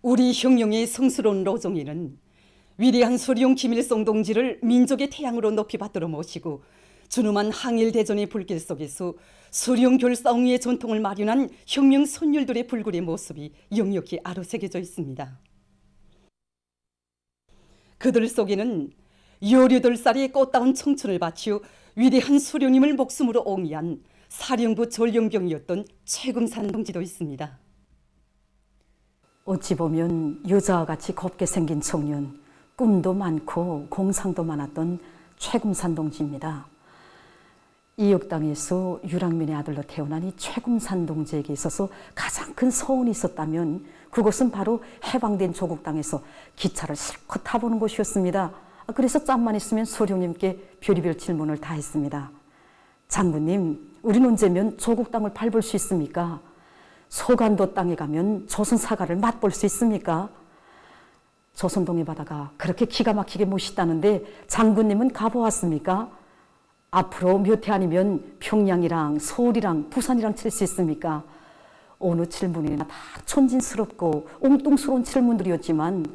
우리 혁명의 성스러운 노종이는 위대한 수령 김일성 동지를 민족의 태양으로 높이 받들어 모시고 준엄한 항일대전의 불길 속에서 수령 결사옹이의 전통을 마련한 혁명 선열들의 불굴의 모습이 역력히 아로새겨져 있습니다. 그들 속에는 18살의 꽃다운 청춘을 바치어 위대한 수령님을 목숨으로 옹이한 사령부 전령병이었던 최금산 동지도 있습니다. 어찌 보면 여자와 같이 곱게 생긴 청년, 꿈도 많고 공상도 많았던 최금산 동지입니다. 이역당에서 유랑민의 아들로 태어난 이 최금산 동지에게 있어서 가장 큰 소원이 있었다면 그것은 바로 해방된 조국 땅에서 기차를 실컷 타보는 곳이었습니다. 그래서 짬만 있으면 소령님께 별의별 질문을 다 했습니다. 장군님, 우린 언제면 조국 땅을 밟을 수 있습니까? 소간도 땅에 가면 조선 사과를 맛볼 수 있습니까? 조선동해 바다가 그렇게 기가 막히게 멋있다는데 장군님은 가보았습니까? 앞으로 몇 해 아니면 평양이랑 서울이랑 부산이랑 칠 수 있습니까? 어느 질문이나 다 촌진스럽고 엉뚱스러운 질문들이었지만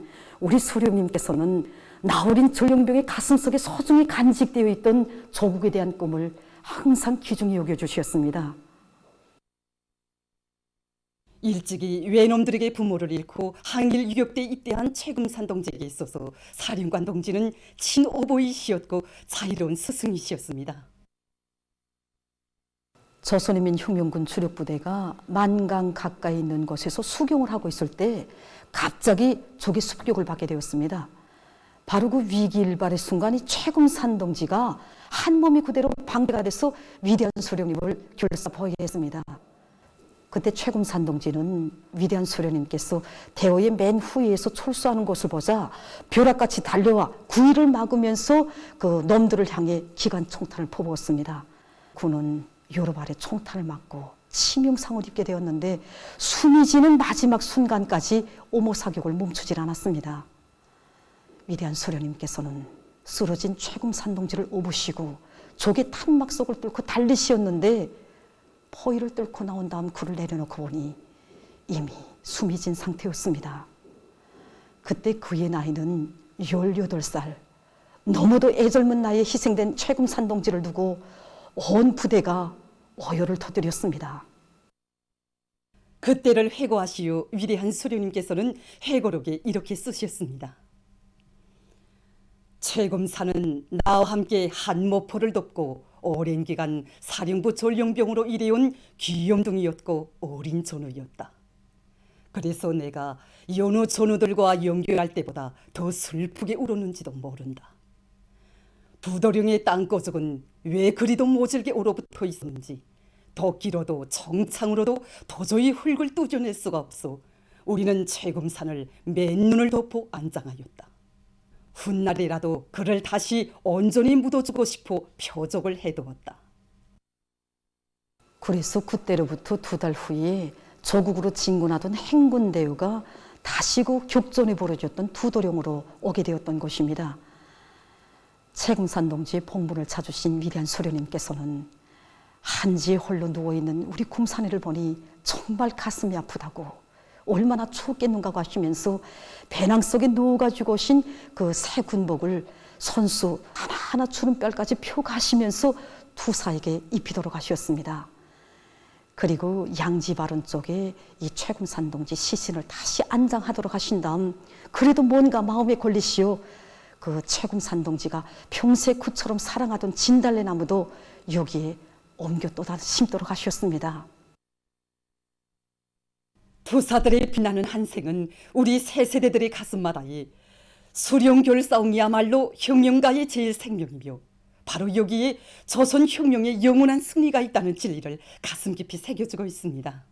우리 수령님께서는 나어린 전령병의 가슴속에 소중히 간직되어 있던 조국에 대한 꿈을 항상 귀중히 여겨주셨습니다. 일찍이 외놈들에게 부모를 잃고 항일 유격대에 입대한 최금산 동지에게 있어서 사령관 동지는 친오보이시였고 자유로운 스승이시였습니다. 조선인민혁명군 주력부대가 만강 가까이 있는 곳에서 수경을 하고 있을 때 갑자기 적의 습격을 받게 되었습니다. 바로 그 위기일발의 순간이 최금산 동지가 한 몸이 그대로 방대가 돼서 위대한 수령님을 결사포하게 했습니다. 그때 최금산 동지는 위대한 수령님께서 대오의 맨 후위에서 철수하는 것을 보자 벼락같이 달려와 구의를 막으면서 그 놈들을 향해 기관 총탄을 퍼부었습니다. 그는 여러 발의 총탄을 맞고 치명상을 입게 되었는데 숨이 지는 마지막 순간까지 오모 사격을 멈추질 않았습니다. 위대한 수령님께서는 쓰러진 최금산 동지를 오부시고 적의 탄막 속을 뚫고 달리시었는데 포위를 뚫고 나온 다음 그를 내려놓고 보니 이미 숨이 진 상태였습니다. 그때 그의 나이는 18살. 너무도 애절문 나이에 희생된 최금산 동지를 두고 온 부대가 오열을 터뜨렸습니다. 그때를 회고하시오 위대한 수령님께서는 회고록에 이렇게 쓰셨습니다. 최금산은 나와 함께 한모포를 돕고 오랜 기간 사령부 전령병으로 일해온 귀염둥이였고 어린 전우였다. 그래서 내가 여느 전우들과 연결할 때보다 더 슬프게 울었는지도 모른다. 부도령의 땅거적은 왜 그리도 모질게 얼어붙어 있었는지 더 길어도 정창으로도 도저히 흙을 뚜져낼 수가 없어 우리는 최금산을 맨눈을 덮어 안장하였다. 훗날이라도 그를 다시 온전히 묻어주고 싶어 표적을 해두었다. 그래서 그때로부터 2달 후에 조국으로 진군하던 행군대우가 다시 그 격전이 벌어졌던 부도령으로 오게 되었던 것입니다. 최금산 동지의 봉분을 찾으신 위대한 수령님께서는 한지에 홀로 누워있는 우리 kum산이를 보니 정말 가슴이 아프다고 얼마나 추웠겠는가 하시면서 배낭 속에 누워가지고 오신 그 새 군복을 손수 하나하나 주름뼈까지 펴가시면서 투사에게 입히도록 하셨습니다. 그리고 양지 바른 쪽에 이 최금산 동지 시신을 다시 안장하도록 하신 다음 그래도 뭔가 마음에 걸리시오. 그 최금산 동지가 평소에 그처럼 사랑하던 진달래 나무도 여기에 옮겨 또 다시 심도록 하셨습니다. 부사들의 빛나는 한생은 우리 새 세대들의 가슴마다에 수령결사옹이야말로 혁명가의 제일 생명이며 바로 여기에 조선 혁명의 영원한 승리가 있다는 진리를 가슴 깊이 새겨주고 있습니다.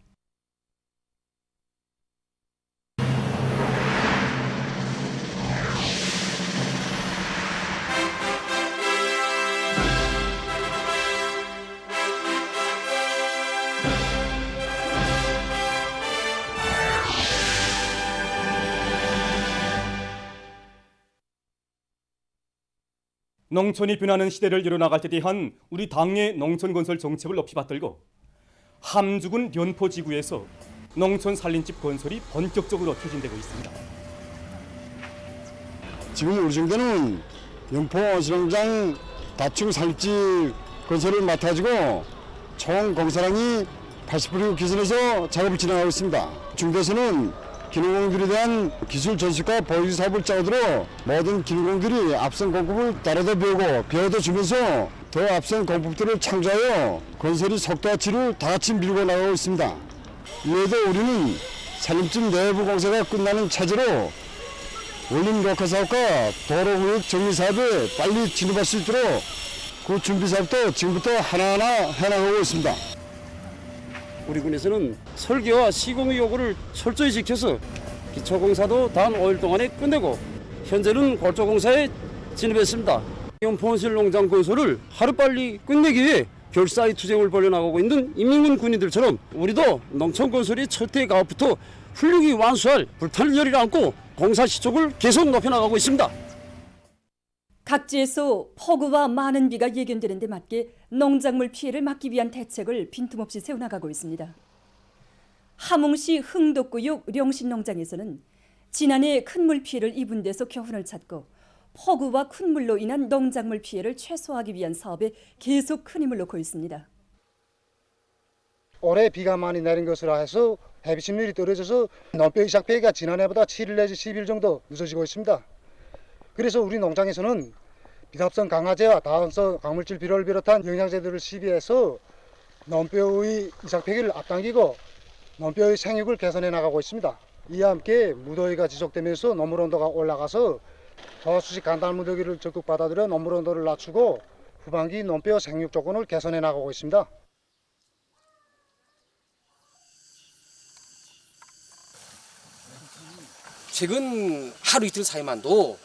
농촌이 변하는 시대를 이뤄나갈 때 대한 우리 당의 농촌건설 정책을 높이 받들고 함죽은 연포지구에서 농촌 살림집 건설이 본격적으로 추진되고 있습니다. 지금 우리 정도는 영포 수영장 다층 살림집 건설을 맡아가지고 총 공사량이 80% 기준에서 작업을 진행하고 있습니다. 중도에서는 기능공들에 대한 기술 전수과 보유 사업을 짜들어 모든 기능공들이 앞선 공법을 따라다 배워도 주면서 더 앞선 공법들을 창조하여 건설이 속도와 질을 다 같이 밀고 나가고 있습니다. 이외에도 우리는 살림집 내부 공사가 끝나는 차제로 원림 녹화 사업과 도로구역 정리 사업에 빨리 진입할 수 있도록 그 준비 사업도 지금부터 하나하나 해나가고 있습니다. 우리 군에서는 설계와 시공의 요구를 철저히 지켜서 기초공사도 단 5일 동안에 끝내고 현재는 골조공사에 진입했습니다. 영포온실 농장 건설을 하루빨리 끝내기 위해 결사의 투쟁을 벌여나가고 있는 인민군 군인들처럼 우리도 농촌 건설의 첫해 가업부터 훌륭히 완수할 불타는 열의를 안고 공사 시촉을 계속 높여나가고 있습니다. 각지에서 폭우와 많은 비가 예견되는 데 맞게 농작물 피해를 막기 위한 대책을 빈틈없이 세워나가고 있습니다. 함흥시 흥덕구역 령신농장에서는 지난해 큰 물 피해를 입은 데서 교훈을 찾고 폭우와 큰 물로 인한 농작물 피해를 최소화하기 위한 사업에 계속 큰 힘을 놓고 있습니다. 올해 비가 많이 내린 것으로 해서 해비침률이 떨어져서 논뼈 이삭 폐기가 지난해보다 7일 내지 10일 정도 늦어지고 있습니다. 그래서 우리 농장에서는 비답성 강화제와 다항성 강물질 비료를 비롯한 영양제들을 시비해서 논뼈의 이삭 폐기를 앞당기고 논뼈의 생육을 개선해 나가고 있습니다. 이와 함께 무더위가 지속되면서 노물 온도가 올라가서 저수식 간단 무더기를 적극 받아들여 노물 온도를 낮추고 후반기 논뼈 생육 조건을 개선해 나가고 있습니다. 최근 하루 이틀 사이만도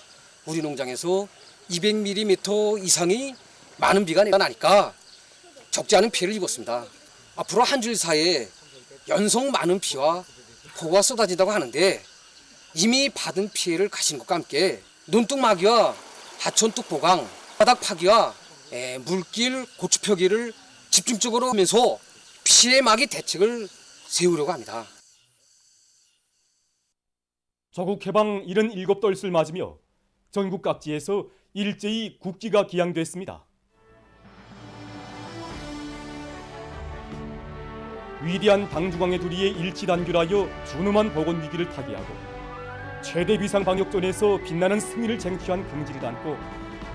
우리 농장에서 200mm 이상의 많은 비가 나니까 적지 않은 피해를 입었습니다. 앞으로 한 주일 사이에 연속 많은 비와 폭우가 쏟아진다고 하는데 이미 받은 피해를 가신 것과 함께 논뚝마기와 하천뚝 보강, 바닥 파기와 물길 고추 표기를 집중적으로 하면서 피해 막이 대책을 세우려고 합니다. 조국 해방 77돌을 맞으며 전국 각지에서 일제히 국기가 기양됐습니다. 위대한 당중앙의 두리에 일치단결하여 준엄한 보건 위기를 타개하고 최대 비상 방역전에서 빛나는 승리를 쟁취한 긍지를 안고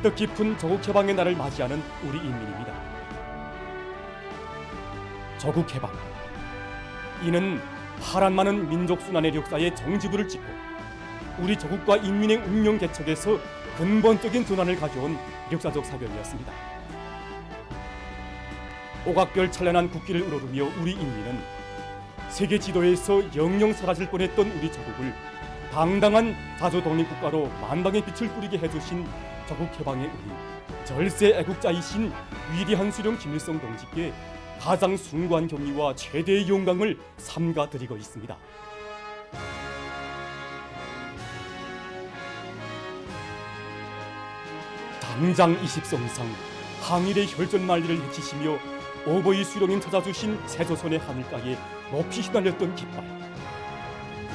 뜻깊은 조국 해방의 날을 맞이하는 우리 인민입니다. 조국 해방. 이는 파란 많은 민족 순환의 역사에 정지부를 찍고 우리 조국과 인민의 운명 개척에서 근본적인 전환을 가져온 역사적 사변이었습니다. 오각별 찬란한 국기를 우러르며 우리 인민은 세계 지도에서 영영 사라질 뻔했던 우리 조국을 당당한 자주 독립국가로 만방의 빛을 뿌리게 해주신 조국 해방의 우리 절세 애국자이신 위대한 수령 김일성 동지께 가장 숭고한 경의와 최대의 영광을 삼가 드리고 있습니다. 당장 20성상 항일의 혈전만리를 해치시며 오보이 수령님 찾아주신 새조선의 하늘가에 높이 휘날렸던 깃발,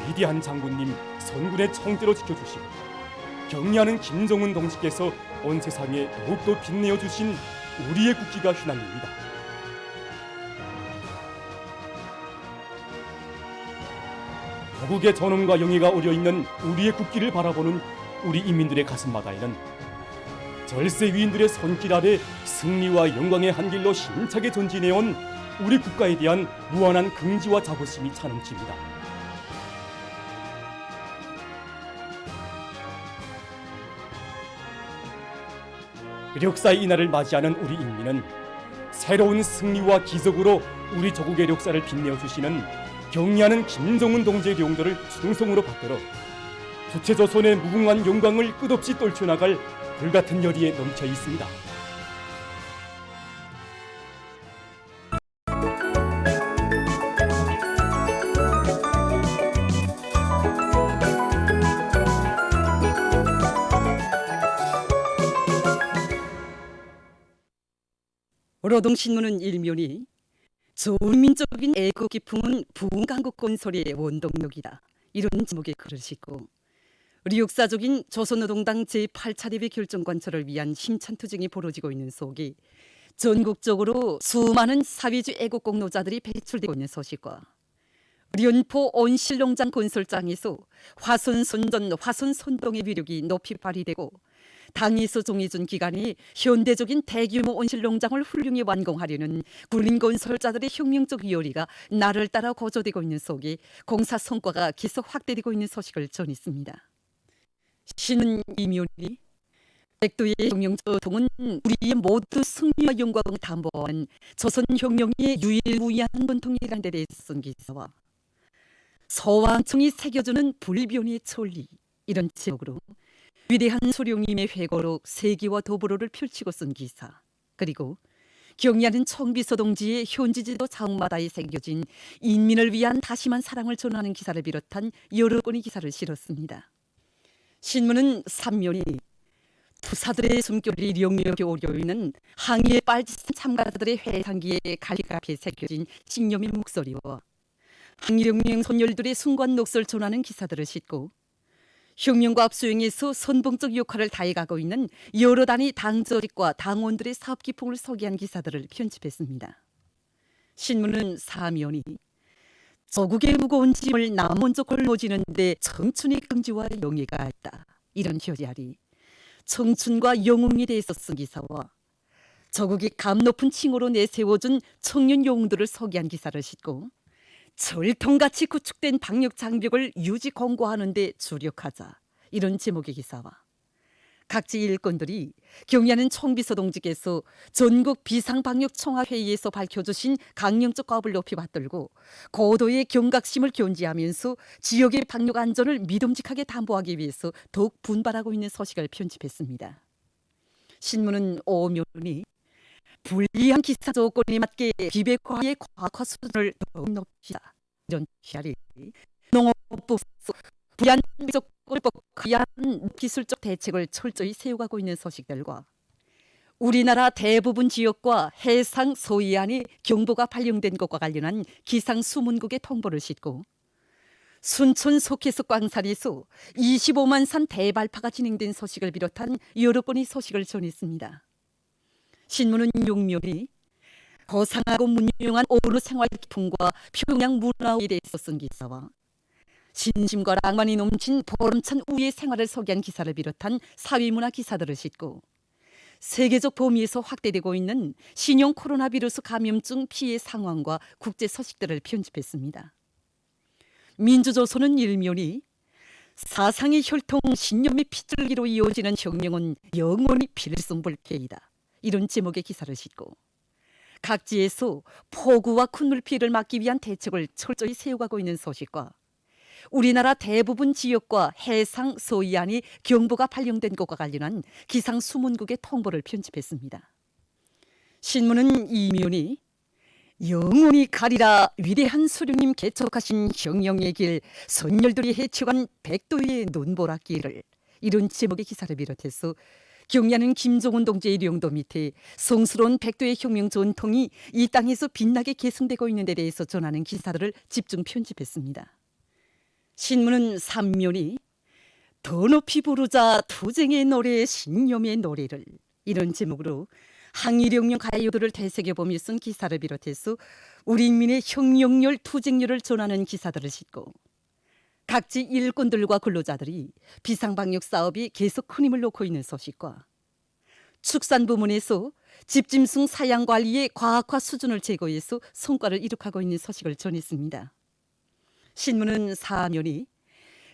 위대한 장군님 선군의 청대로 지켜주시고 경리하는 김정은 동지께서 온 세상에 더욱더 빛내어 주신 우리의 국기가 휘날립니다. 조국의 전원과 영예가 어려있는 우리의 국기를 바라보는 우리 인민들의 가슴마다에는 절세 위인들의 손길 아래 승리와 영광의 한 길로 힘차게 전진해온 우리 국가에 대한 무한한 긍지와 자부심이 차넘칩니다. 역사의 이날을 맞이하는 우리 인민은 새로운 승리와 기적으로 우리 조국의 역사를 빛내어 주시는 경리하는 김정은 동지의 용도를 충성으로 받들어 주체조선의 무궁한 영광을 끝없이 떨쳐나갈 불같은 열의에 넘쳐 있습니다. 노동신문은 일면이 조민족인 애국 기풍은 부흥 강국 건설의 원동력이다. 이런 제목의 글을 싣고 우리 역사적인 조선노동당 제8차 대회 결정 관철을 위한 힘찬 투쟁이 벌어지고 있는 속에 전국적으로 수많은 사회주의 애국 공로자들이 배출되고 있는 소식과 우리 연포 온실농장 건설장에서 화손손전 화손손동의 위력이 높이 발휘되고 당에서 정해준 기간에 현대적인 대규모 온실농장을 훌륭히 완공하려는 군인 건설자들의 혁명적 요리가 날을 따라 고조되고 있는 속에 공사 성과가 계속 확대되고 있는 소식을 전했습니다. 신은 이면이 백도의 혁명조통은 우리의 모두 승리와 영광을 담보하는 조선혁명의 유일무이한 전통이라는 데 대해서 쓴 기사와 서왕청이 새겨주는 불변의 천리, 이런 제목으로 위대한 소룡님의 회고록 세기와 더불어를 펼치고 쓴 기사, 그리고 경의하는 청비서 동지의 현지지도 자옥마다에 새겨진 인민을 위한 다심한 사랑을 전하는 기사를 비롯한 여러 건의 기사를 실었습니다. 신문은 3면이 투사들의 숨결이 역력이 오려 있는 항의에 빨짓은 참가자들의 회상기에 갈리갑에 새겨진 신념의 목소리와 항일혁명 선열들의 순간 녹설 전하는 기사들을 싣고 혁명과 압수행에서 선봉적 역할을 다해가고 있는 여러 단위 당 조직과 당원들의 사업 기풍을 소개한 기사들을 편집했습니다. 신문은 사면이 조국의 무거운 짐을 나 먼저 걸머지는 데 청춘의 긍지와 영예가 있다. 이런 표지아리 청춘과 영웅에 대해서 쓴 기사와 조국이 감 높은 칭호로 내세워준 청년 영웅들을 소개한 기사를 싣고 철통같이 구축된 방역 장벽을 유지 공고하는 데 주력하자, 이런 제목의 기사와 각지 일꾼들이 경의하는 총비서 동지께서 전국 비상방역총합회의에서 밝혀주신 강령적 과업을 높이 받들고 고도의 경각심을 견지하면서 지역의 방역 안전을 믿음직하게 담보하기 위해서 더욱 분발하고 있는 소식을 편집했습니다. 신문은 5면이 불리한 기사 조건에 맞게 비백화의 과학화 수준을 더욱 높이자, 이런 취하리 농업부 불리한 조건을 극한 기술적 대책을 철저히 세워가고 있는 소식들과 우리나라 대부분 지역과 해상 서해안에 경보가 발령된 것과 관련한 기상 수문국의 통보를 싣고 순천 속해수 광산에서 25만 산 대발파가 진행된 소식을 비롯한 여러 건의 소식을 전했습니다. 신문은 6면이 거상하고 문명한 어느 생활 기풍과 평양 문화에 대해서 쓴 기사와 신심과 낭만이 넘친 보람찬 우리의 생활을 소개한 기사를 비롯한 사회문화 기사들을 싣고 세계적 범위에서 확대되고 있는 신형 코로나 바이러스 감염증 피해 상황과 국제 소식들을 편집했습니다. 민주조선은 1면이 사상의 혈통 신념의 핏줄기로 이어지는 혁명은 영원히 필승불쾌이다. 이런 제목의 기사를 싣고 각지에서 폭우와 큰 피해를 막기 위한 대책을 철저히 세워가고 있는 소식과 우리나라 대부분 지역과 해상 서해안이 경보가 발령된 것과 관련한 기상 수문국의 통보를 편집했습니다. 신문은 2면이 영원히 가리라 위대한 수령님 개척하신 혁명의 길 선열들이 헤쳐간 백도의 눈보라길을, 이런 제목의 기사를 비롯해서 경의하는 김종훈 동지의 령도 밑에 성스러운 백도의 혁명 전통이 이 땅에서 빛나게 계승되고 있는 데 대해서 전하는 기사들을 집중 편집했습니다. 신문은 3면이 더 높이 부르자 투쟁의 노래 신념의 노래를, 이런 제목으로 항일혁명 가요들을 되새겨보며 쓴 기사를 비롯해서 우리 인민의 혁명열 투쟁열을 전하는 기사들을 싣고 각지 일꾼들과 근로자들이 비상방역 사업이 계속 큰 힘을 놓고 있는 소식과 축산 부문에서 집짐승 사양 관리의 과학화 수준을 제고해서 성과를 이룩하고 있는 소식을 전했습니다. 신문은 4면이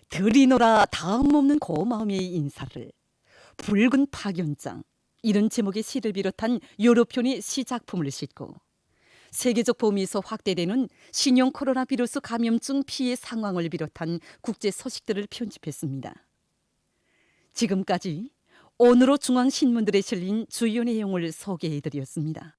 들이노라 다음 없는 고마움의 인사를, 붉은 파견장, 이런 제목의 시를 비롯한 여러 편의 시작품을 싣고 세계적 범위에서 확대되는 신형 코로나 바이러스 감염증 피해 상황을 비롯한 국제 소식들을 편집했습니다. 지금까지 오늘로 중앙신문들에 실린 주요 내용을 소개해드렸습니다.